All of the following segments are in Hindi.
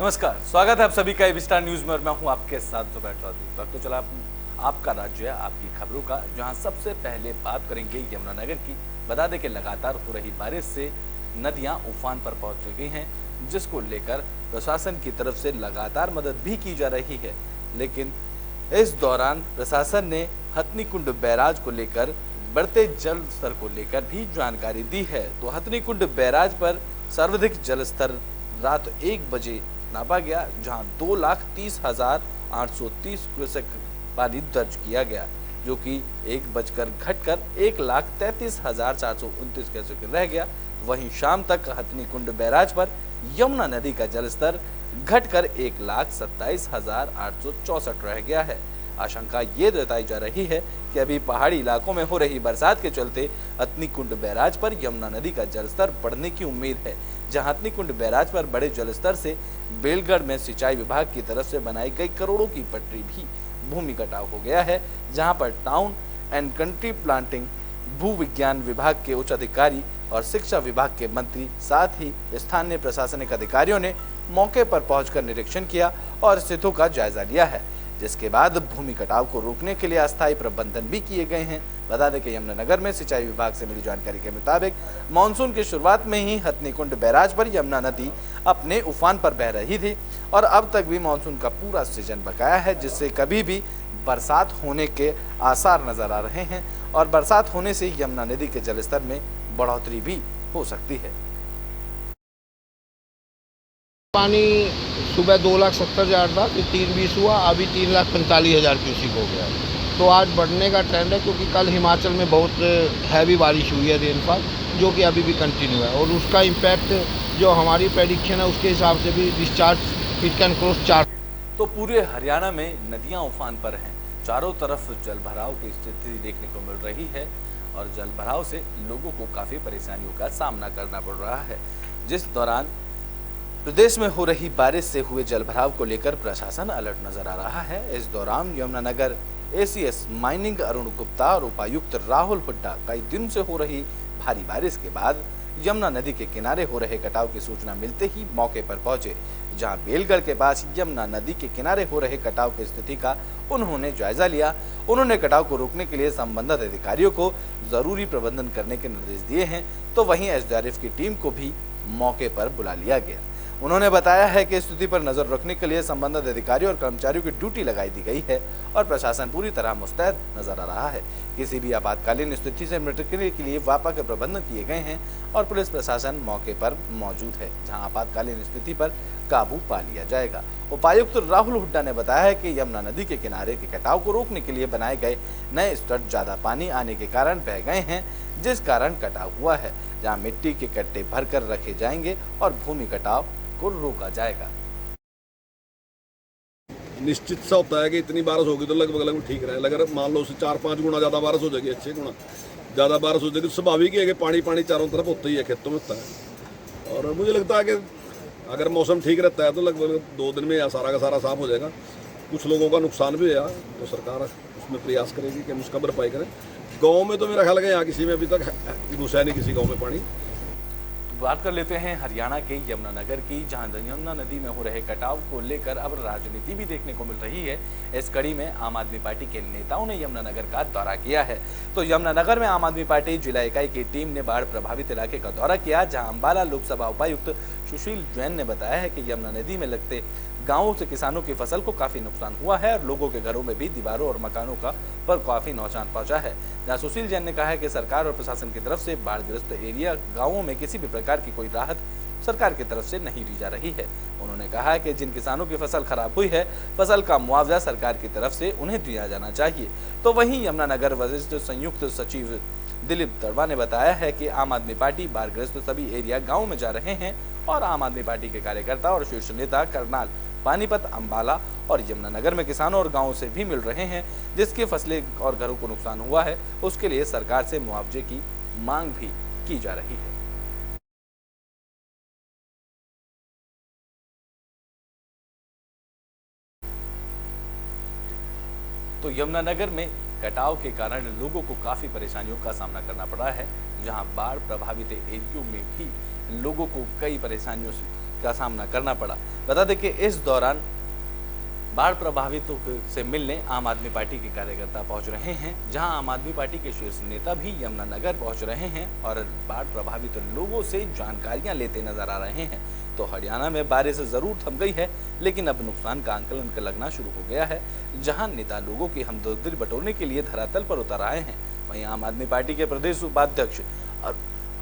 नमस्कार, स्वागत है आप सभी का एबी स्टार न्यूज में और मैं हूं आपके साथ जुबैर चौधरी। वक्त तो चला आपका राज्य है आपकी खबरों का, जहां सबसे पहले बात करेंगे यमुनानगर की। बता दें कि लगातार हो रही बारिश से नदियां उफान पर पहुंच गई हैं, जिसको लेकर प्रशासन की तरफ से लगातार मदद भी की जा रही है। लेकिन इस दौरान प्रशासन ने हथनीकुंड बैराज को लेकर बढ़ते जल स्तर को लेकर भी जानकारी दी है। तो हथनीकुंड बैराज पर सर्वाधिक जल स्तर रात 1 बजे नापा गया, जहां 2,30,830 क्यूसेक पानी दर्ज किया गया, जो कि 1 बजकर घटकर 1,33,429 क्यूसेक रह गया। वहीं शाम तक हथनीकुंड बैराज पर यमुना नदी का जलस्तर घटकर 1,27,864 रह गया है। आशंका ये जताई जा रही है कि अभी पहाड़ी इलाकों में हो रही बरसात के चलते हथनीकुंड बैराज पर यमुना नदी का जलस्तर बढ़ने की उम्मीद है। जहां हथनीकुंड बैराज पर बड़े जलस्तर से बेलगढ़ में सिंचाई विभाग की तरफ से बनाई गई करोड़ों की पटरी भी भूमि कटाव हो गया है, जहां पर टाउन एंड कंट्री प्लांटिंग, भू विज्ञान विभाग के उच्च अधिकारी और शिक्षा विभाग के मंत्री, साथ ही स्थानीय प्रशासनिक अधिकारियों ने मौके पर पहुंचकर निरीक्षण किया और स्थितियों का जायजा लिया है, जिसके बाद भूमि कटाव को रोकने के लिए अस्थायी प्रबंधन भी किए गए हैं। बता दें कि यमुनानगर में सिंचाई विभाग से मिली जानकारी के मुताबिक मानसून की शुरुआत में ही हथनीकुंड बैराज पर यमुना नदी अपने उफान पर बह रही थी और अब तक भी मानसून का पूरा सीजन बकाया है, जिससे कभी भी बरसात होने के आसार नजर आ रहे हैं और बरसात होने से यमुना नदी के जलस्तर में बढ़ोतरी भी हो सकती है। पानी सुबह 2,70,000 था, फिर 3,20 हुआ, अभी 3,45,000 क्यूसिक हो गया। तो आज बढ़ने का ट्रेंड है, क्योंकि कल हिमाचल में बहुत हैवी बारिश हुई है, रेनफॉल, जो कि अभी भी कंटिन्यू है और उसका इम्पैक्ट जो हमारी प्रेडिक्शन है उसके हिसाब से भी डिस्चार्ज इट कैन क्रॉस 4। तो पूरे हरियाणा में नदियां उफान पर हैं, चारों तरफ जलभराव की स्थिति देखने को मिल रही है और जलभराव से लोगों को काफी परेशानियों का सामना करना पड़ रहा है। जिस दौरान प्रदेश में हो रही बारिश से हुए जलभराव को लेकर प्रशासन अलर्ट नजर आ रहा है। इस दौरान यमुनानगर एसीएस माइनिंग अरुण गुप्ता और उपायुक्त राहुल हुड्डा कई दिन से हो रही भारी बारिश के बाद यमुना नदी के किनारे हो रहे कटाव की सूचना मिलते ही मौके पर पहुंचे, जहां बेलगढ़ के पास यमुना नदी के किनारे हो रहे कटाव की स्थिति का उन्होंने जायजा लिया। उन्होंने कटाव को रोकने के लिए संबंधित अधिकारियों को जरूरी प्रबंधन करने के निर्देश दिए हैं, तो वहीं एसडीआरएफ की टीम को भी मौके पर बुला लिया गया। उन्होंने बताया है कि स्थिति पर नजर रखने के लिए संबंधित अधिकारियों और कर्मचारियों की ड्यूटी लगाई दी गई है और प्रशासन पूरी तरह मुस्तैद नजर आ रहा है। किसी भी आपातकालीन स्थिति से निपटने के लिए व्यापक प्रबंधन किए गए हैं और पुलिस प्रशासन मौके पर मौजूद है, जहां आपातकालीन स्थिति पर काबू पा लिया जाएगा। उपायुक्त राहुल हुड्डा ने बताया है कि यमुना नदी के किनारे के कटाव को रोकने के लिए बनाए गए नए स्टड ज्यादा पानी आने के कारण बह गए हैं, जिस कारण कटाव हुआ है, जहाँ मिट्टी के कट्टे भरकर रखे जाएंगे और भूमि कटाव को रोका जाएगा। निश्चित सा होता है कि इतनी बारिश होगी तो लगभग ठीक रहे। अगर मान लो उससे 4-5 गुना ज़्यादा बारिश हो जाएगी, 6 गुना ज़्यादा बारिश हो जाएगी, तो स्वाभाविक है कि पानी चारों तरफ होता ही है, खेतों में होता है। और मुझे लगता है कि अगर मौसम ठीक रहता है तो लगभग 2 दिन में सारा का सारा साफ हो जाएगा। कुछ लोगों का नुकसान भी है, तो सरकार उसमें प्रयास करेगी कि हम उसका भरपाई करें। गाँव में तो मेरा ख्याल है यहाँ किसी में अभी तक घुसा नहीं, किसी गाँव में पानी। बात कर लेते हैं हरियाणा के यमुनानगर की, जहां यमुना नदी में हो रहे कटाव को लेकर अब राजनीति भी देखने को मिल रही है। इस कड़ी में आम आदमी पार्टी के नेताओं ने यमुनानगर का दौरा किया है। तो यमुनानगर में आम आदमी पार्टी जिला इकाई की टीम ने बाढ़ प्रभावित इलाके का दौरा किया, जहां अंबाला लोकसभा उपायुक्त सुशील जैन ने बताया है कि यमुना नदी में लगते गांवों से किसानों की फसल को काफी नुकसान हुआ है और लोगों के घरों में भी दीवारों और मकानों का पर काफी नुकसान पहुंचा है। जहां सुशील जैन ने कहा है कि सरकार और प्रशासन की तरफ से बाढ़ग्रस्त एरिया गांवों में किसी भी प्रकार की कोई राहत सरकार की तरफ से नहीं दी जा रही है। उन्होंने कहा है कि जिन किसानों की फसल खराब हुई है, फसल का मुआवजा सरकार की तरफ से उन्हें दिया जाना चाहिए। तो वहीं यमुनानगर वरिष्ठ संयुक्त सचिव दिलीप तड़वा ने बताया है कि आम आदमी पार्टी बाढ़ग्रस्त सभी एरिया गाँव में जा रहे हैं और आम आदमी पार्टी के कार्यकर्ता और शीर्ष नेता करनाल, पानीपत, अंबाला और यमुनानगर में किसानों और गांवों से भी मिल रहे हैं, जिसकी फसलें और घरों को नुकसान हुआ है, उसके लिए सरकार से मुआवजे की मांग भी की जा रही है। तो यमुनानगर में कटाव के कारण लोगों को काफी परेशानियों का सामना करना पड़ रहा है, जहां बाढ़ प्रभावित एरियो में भी लोगों को कई परेशानियों का सामना करना पड़ा। बता दें कि इस दौरान बाढ़ प्रभावितों से मिलने आम आदमी पार्टी के कार्यकर्ता पहुंच रहे हैं, जहां आम आदमी पार्टी के शीर्ष नेता भी यमुनानगर पहुंच रहे हैं और बाढ़ प्रभावित लोगों से जानकारियां लेते नजर आ रहे हैं। तो हरियाणा में बारिश जरूर थम गई है, लेकिन अब नुकसान का आंकलन लगना शुरू हो गया है, जहां नेता लोगों की हमदर्दी बटोरने के लिए धरातल पर उतर आए हैं। वहीं आम आदमी पार्टी के प्रदेश उपाध्यक्ष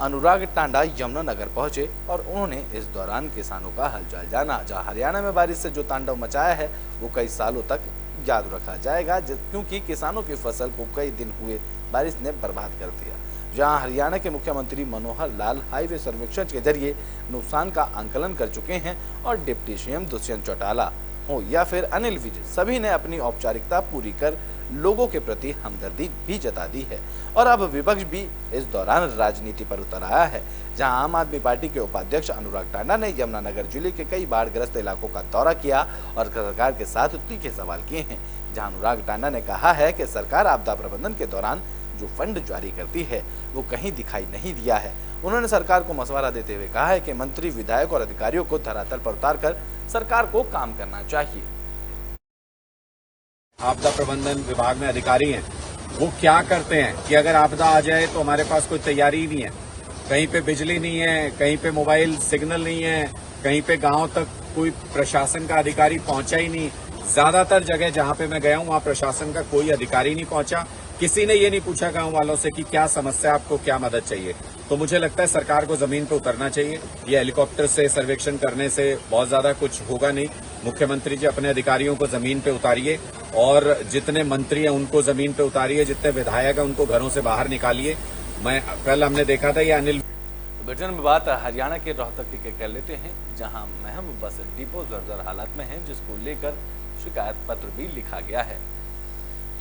अनुराग टांडा यमुनानगर पहुंचे और उन्होंने इस दौरान किसानों का हालचाल जाना। जहां हरियाणा में बारिश से जो तांडव मचाया है वो कई सालों तक याद रखा जाएगा, क्योंकि किसानों की फसल को कई दिन हुए बारिश ने बर्बाद कर दिया। जहां हरियाणा के मुख्यमंत्री मनोहर लाल हाईवे सर्वेक्षण के जरिए नुकसान का आंकलन कर चुके हैं और डिप्टी सीएम दुष्यंत चौटाला हो या फिर अनिल विज, सभी ने अपनी औपचारिकता पूरी कर लोगों के प्रति हमदर्दी भी जता दी है। और अब विपक्ष भी इस दौरान राजनीति पर उतर आया है, जहां आम आदमी पार्टी के उपाध्यक्ष अनुराग टांडा ने यमुनानगर जिले के कई बाढ़ग्रस्त इलाकों का दौरा किया और सरकार के साथ तीखे सवाल किए हैं। जहां अनुराग टांडा ने कहा है कि सरकार आपदा प्रबंधन के दौरान जो फंड जारी करती है वो कहीं दिखाई नहीं दिया है। उन्होंने सरकार को मशवरा देते हुए कहा है कि मंत्री, विधायक और अधिकारियों को धरातल पर उतारकर सरकार को काम करना चाहिए। आपदा प्रबंधन विभाग में अधिकारी हैं, वो क्या करते हैं कि अगर आपदा आ जाए तो हमारे पास कोई तैयारी नहीं है, कहीं पे बिजली नहीं है, कहीं पे मोबाइल सिग्नल नहीं है, कहीं पे गांव तक कोई प्रशासन का अधिकारी पहुंचा ही नहीं। ज्यादातर जगह जहां पे मैं गया हूं वहां प्रशासन का कोई अधिकारी नहीं पहुंचा। किसी ने ये नहीं पूछा गांव वालों से कि क्या समस्या, आपको क्या मदद चाहिए। तो मुझे लगता है सरकार को जमीन पे उतरना चाहिए। ये हेलीकॉप्टर से सर्वेक्षण करने से बहुत ज्यादा कुछ होगा नहीं। मुख्यमंत्री जी अपने अधिकारियों को जमीन पे उतारिए और जितने मंत्री हैं उनको जमीन पे उतारिए, जितने विधायक हैं उनको घरों से बाहर निकालिए। कल हमने देखा था ये अनिल। बुलेटिन में बात हरियाणा के रोहतक की कर लेते हैं, जहां महम बस डिपो जर्जर हालत में है, जिसको लेकर शिकायत पत्र भी लिखा गया है।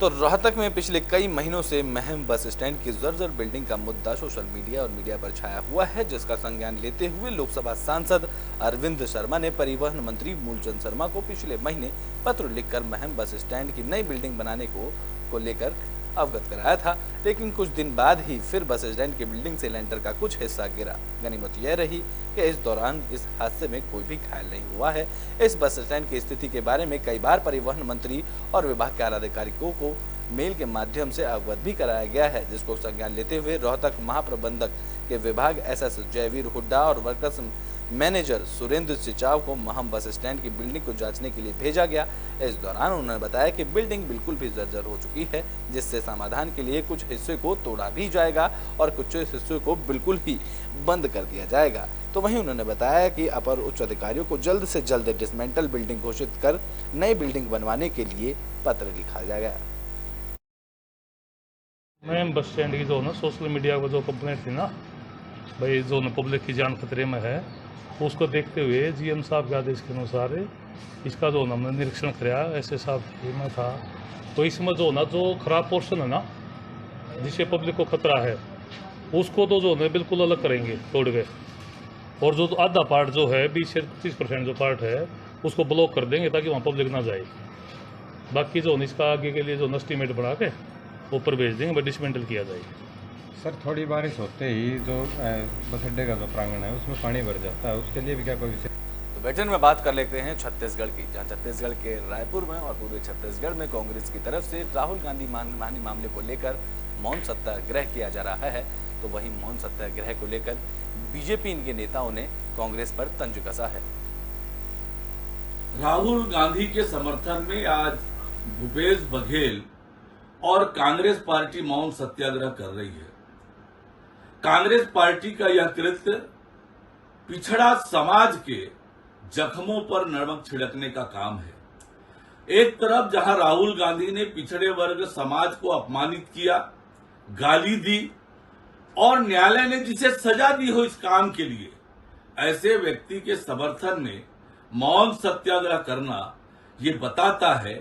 तो रोहतक में पिछले कई महीनों से महम बस स्टैंड की जर्जर बिल्डिंग का मुद्दा सोशल मीडिया और मीडिया पर छाया हुआ है, जिसका संज्ञान लेते हुए लोकसभा सांसद अरविंद शर्मा ने परिवहन मंत्री मूलचंद शर्मा को पिछले महीने पत्र लिखकर महम बस स्टैंड की नई बिल्डिंग बनाने को लेकर अवगत कराया था। लेकिन कुछ दिन बाद ही फिर बस स्टैंड की बिल्डिंग से लेंटर का कुछ हिस्सा गिरा। गनीमत यह रही कि इस दौरान इस हादसे में कोई भी घायल नहीं हुआ है। इस बस स्टैंड की स्थिति के बारे में कई बार परिवहन मंत्री और विभाग के आला अधिकारियों को मेल के माध्यम से अवगत भी कराया गया है, जिसको संज्ञान लेते हुए रोहतक महाप्रबंधक के विभाग एसएस जयवीर हुड्डा और वर्कर्स मैनेजर सुरेंद्र सिचाव को महम बस स्टैंड की बिल्डिंग को जांचने के लिए भेजा गया। इस दौरान उन्होंने बताया कि बिल्डिंग बिल्कुल भी जर्जर हो चुकी है, जिससे समाधान के लिए कुछ हिस्से को तोड़ा भी जाएगा और कुछ हिस्सों को बिल्कुल ही बंद कर दिया जाएगा। तो वहीं उन्होंने बताया कि अपर उच्च अधिकारियों को जल्द से जल्द डिसमेंटल बिल्डिंग घोषित कर नई बिल्डिंग बनवाने के लिए पत्र लिखा जाएगा। मैं बस स्टैंड की जो ना सोशल मीडिया को जो कंप्लेंट थी ना भाई, जो ना पब्लिक की जान खतरे में है, उसको देखते हुए जीएम साहब के आदेश के अनुसार इसका जो हमने निरीक्षण कराया, ऐसे साहब में था। तो इसमें जो ना जो खराब पोर्शन है ना, जिससे पब्लिक को खतरा है, उसको तो जो है बिल्कुल अलग करेंगे तोड़ के, और जो आधा पार्ट जो है 20 से 30% जो पार्ट है उसको ब्लॉक कर देंगे ताकि वहाँ पब्लिक ना जाए। बाकी जो इसका आगे के लिए जो एस्टीमेट बना के ऊपर भेज देंगे, डिसमेंटल किया जाएगा। सर थोड़ी बारिश होते ही जो बस अड्डे का जो प्रांगण है उसमें पानी भर जाता है, उसके लिए भी क्या कोई विशेष? तो बुलेटिन में बात कर लेते हैं छत्तीसगढ़ की, जहां छत्तीसगढ़ के रायपुर में और पूरे छत्तीसगढ़ में कांग्रेस की तरफ से राहुल गांधी मानहानि मामले को लेकर मौन सत्याग्रह किया जा रहा है। तो वहीं मौन सत्याग्रह को लेकर बीजेपी के नेताओं ने कांग्रेस पर तंज कसा है। राहुल गांधी के समर्थन में आज भूपेश बघेल और कांग्रेस पार्टी मौन सत्याग्रह कर रही है। कांग्रेस पार्टी का यह कृत्य पिछड़ा समाज के जख्मों पर नमक छिड़कने का काम है। एक तरफ जहां राहुल गांधी ने पिछड़े वर्ग समाज को अपमानित किया, गाली दी और न्यायालय ने जिसे सजा दी हो इस काम के लिए, ऐसे व्यक्ति के समर्थन में मौन सत्याग्रह करना ये बताता है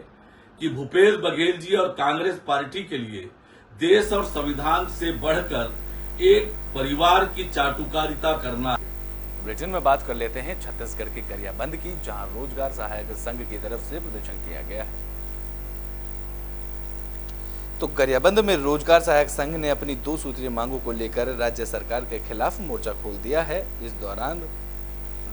कि भूपेश बघेल जी और कांग्रेस पार्टी के लिए देश और संविधान से बढ़कर एक परिवार की चाटुकारिता करना। बुलेटिन में बात कर लेते हैं छत्तीसगढ़ के गरियाबंद की, जहां रोजगार सहायक संघ की तरफ से प्रदर्शन किया गया है। तो गरियाबंद में रोजगार सहायक संघ ने अपनी 2 सूत्रीय मांगों को लेकर राज्य सरकार के खिलाफ मोर्चा खोल दिया है। इस दौरान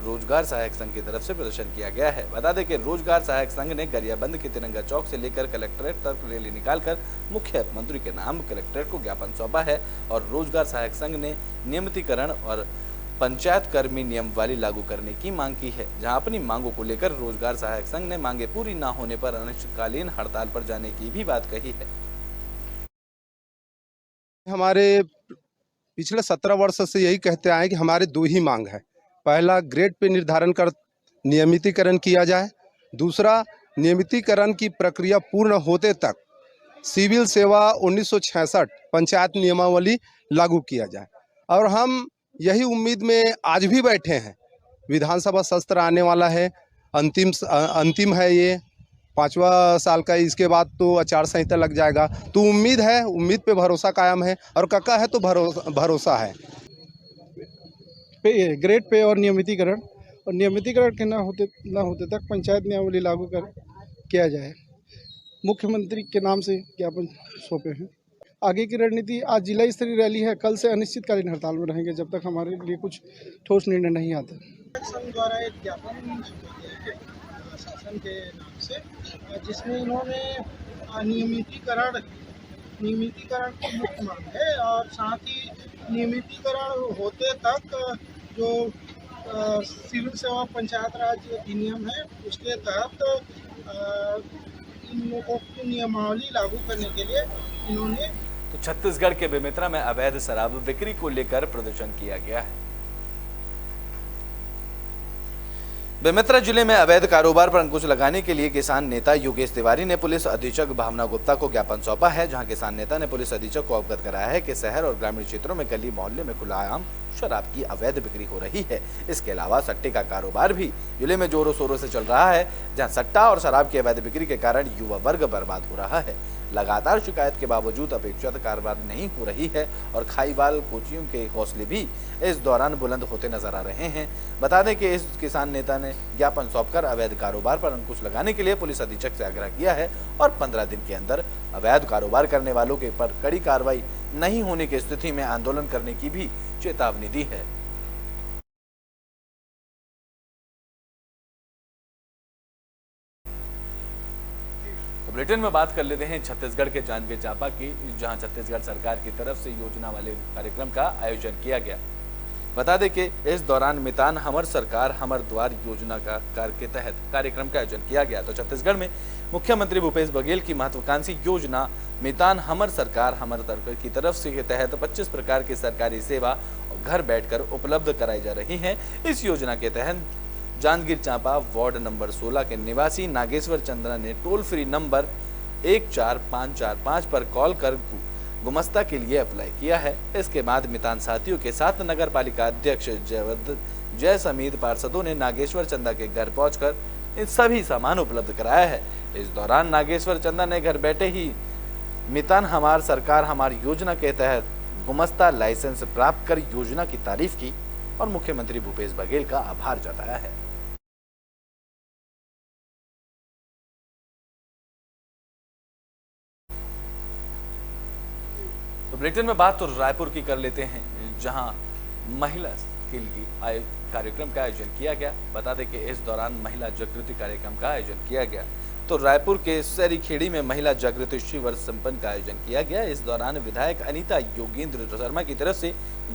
रोजगार सहायक संघ की तरफ से प्रदर्शन किया गया है। बता दें कि रोजगार सहायक संघ ने गरियाबंद के तिरंगा चौक से लेकर कलेक्ट्रेट तक रैली निकालकर मुख्यमंत्री के नाम कलेक्ट्रेट को ज्ञापन सौंपा है और रोजगार सहायक संघ ने नियमितीकरण और पंचायत कर्मी नियमावली लागू करने की मांग की है। जहां अपनी मांगों को लेकर रोजगार सहायक संघ ने मांगे पूरी न होने पर अनिश्चितकालीन हड़ताल पर जाने की भी बात कही है। हमारे पिछले 17 वर्ष से यही कहते आए कि हमारे दो ही मांग है। पहला, ग्रेड पे निर्धारण कर नियमितीकरण किया जाए। दूसरा, नियमितीकरण की प्रक्रिया पूर्ण होते तक सिविल सेवा 1966 पंचायत नियमावली लागू किया जाए। और हम यही उम्मीद में आज भी बैठे हैं। विधानसभा सत्र आने वाला है, अंतिम है ये 5वां साल का। इसके बाद तो आचार संहिता लग जाएगा। तो उम्मीद है, उम्मीद पे भरोसा कायम है और कक्का है तो भरोसा है। ग्रेड पे और नियमितीकरण के न होते तक पंचायत नियमावली लागू किया जाए। मुख्यमंत्री के नाम से ज्ञापन सौंपे हैं। आगे की रणनीति, आज जिला स्तरीय रैली है, कल से अनिश्चितकालीन हड़ताल में रहेंगे जब तक हमारे लिए कुछ ठोस निर्णय नहीं आता। संघ द्वारा एक ज्ञापन शासन के नाम से, जिसमें इन्होंने नियमितीकरण की मुख्य मांग है और साथ ही नियमितीकरण होते तक जो सिविल सेवा पंचायत राज अधिनियम है उसके तहत इन लोगों की नियमावली लागू करने के लिए इन्होंने तो छत्तीसगढ़ के बेमेतरा में अवैध शराब बिक्री को लेकर प्रदर्शन किया गया है। बेमेतरा जिले में अवैध कारोबार पर अंकुश लगाने के लिए किसान नेता योगेश तिवारी ने पुलिस अधीक्षक भावना गुप्ता को ज्ञापन सौंपा है। जहां किसान नेता ने पुलिस अधीक्षक को अवगत कराया है कि शहर और ग्रामीण क्षेत्रों में गली मोहल्ले में खुलेआम शराब की अवैध बिक्री हो रही है। इसके अलावा सट्टे का कारोबार भी जिले में जोरों शोरों से चल रहा है, जहां सट्टा और शराब की अवैध बिक्री के कारण युवा वर्ग बर्बाद हो रहा है। लगातार शिकायत के बावजूद अपेक्षित कार्रवाई नहीं हो रही है और खाईवाल कोचियों के हौसले भी इस दौरान बुलंद होते नजर आ रहे हैं। बता दें कि इस किसान नेता ने ज्ञापन सौंपकर अवैध कारोबार पर अंकुश लगाने के लिए पुलिस अधीक्षक से आग्रह किया है और 15 दिन के अंदर अवैध कारोबार करने वालों के पर कड़ी कार्रवाई नहीं होने की स्थिति में आंदोलन करने की भी चेतावनी दी है। बुलेटिन में बात कर लेते हैं छत्तीसगढ़ के जांजगीर चांपा की, जहां छत्तीसगढ़ सरकार की तरफ से योजना वाले कार्यक्रम का आयोजन किया गया। बता दें कि इस दौरान मितान हमर सरकार हमर द्वार योजना का के तहत कार्यक्रम का आयोजन किया गया। तो छत्तीसगढ़ में मुख्यमंत्री भूपेश बघेल की महत्वाकांक्षी योजना मितान हमर सरकार हमर द्वार की तरफ से के तहत 25 प्रकार की सरकारी सेवा घर बैठकर उपलब्ध कराई जा रही है। इस योजना के तहत जांजगीर चांपा वार्ड नंबर 16 के निवासी नागेश्वर चंद्रा ने टोल फ्री नंबर 14545 पर कॉल कर गुमस्ता के लिए अप्लाई किया है। इसके बाद मितान साथियों के साथ नगर पालिका अध्यक्ष जय समीद पार्षदों ने नागेश्वर चंदा के घर पहुंचकर इन सभी सामान उपलब्ध कराया है। इस दौरान नागेश्वर चंदा ने घर बैठे ही मितान हमार सरकार हमार योजना के तहत गुमस्ता लाइसेंस प्राप्त कर योजना की तारीफ की और मुख्यमंत्री भूपेश बघेल का आभार जताया है। तो बुलेटिन में बात तो रायपुर की कर लेते हैं, जहां महिला के लिए कार्यक्रम का आयोजन किया गया। बता दें कि इस दौरान महिला जागृति कार्यक्रम का आयोजन किया गया। तो रायपुर के सरीखेड़ी में महिला जागृति शिविर संपन्न का आयोजन किया गया। इस दौरान विधायक अनीता योगेंद्र शर्मा की तरफ से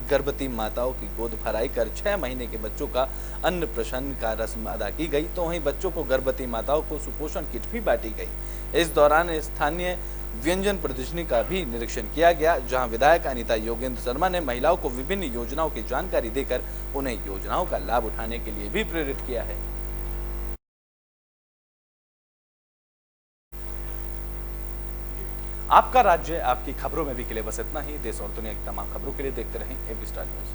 गर्भवती माताओं की गोद भराई कर 6 महीने के बच्चों का अन्नप्राशन का रस्म अदा की गई। तो वहीं बच्चों को गर्भवती माताओं को सुपोषण किट भी बांटी गई। इस दौरान स्थानीय व्यंजन प्रदर्शनी का भी निरीक्षण किया गया, जहां विधायक अनीता योगेंद्र शर्मा ने महिलाओं को विभिन्न योजनाओं की जानकारी देकर उन्हें योजनाओं का लाभ उठाने के लिए भी प्रेरित किया है। आपका राज्य आपकी खबरों में भी के लिए बस इतना ही। देश और दुनिया की तमाम खबरों के लिए देखते रहें एबी स्टार न्यूज।